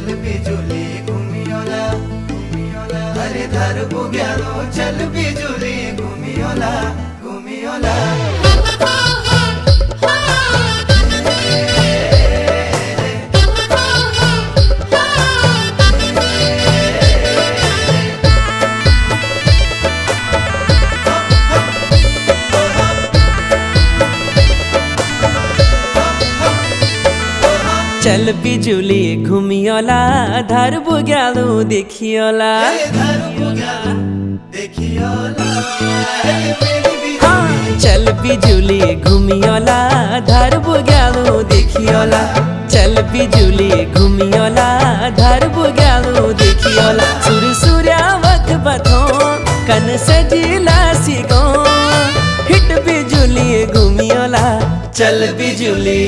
चल बिजुली घुमियोला घुमियोला अरे धरबो गेलो चल बिजुली घुमियोला घुमियोला चल बिजुली घुमियोला धरबो गेलो देखियोला चल बिजुली घुमियोला धरबो गेलो देखियोला चल बिजुली घुमियोला धरबो गेलो देखियोला सुर सुरावत बथो कन सजिला सिगो हिट बिजुली घुमियोला चल बिजुली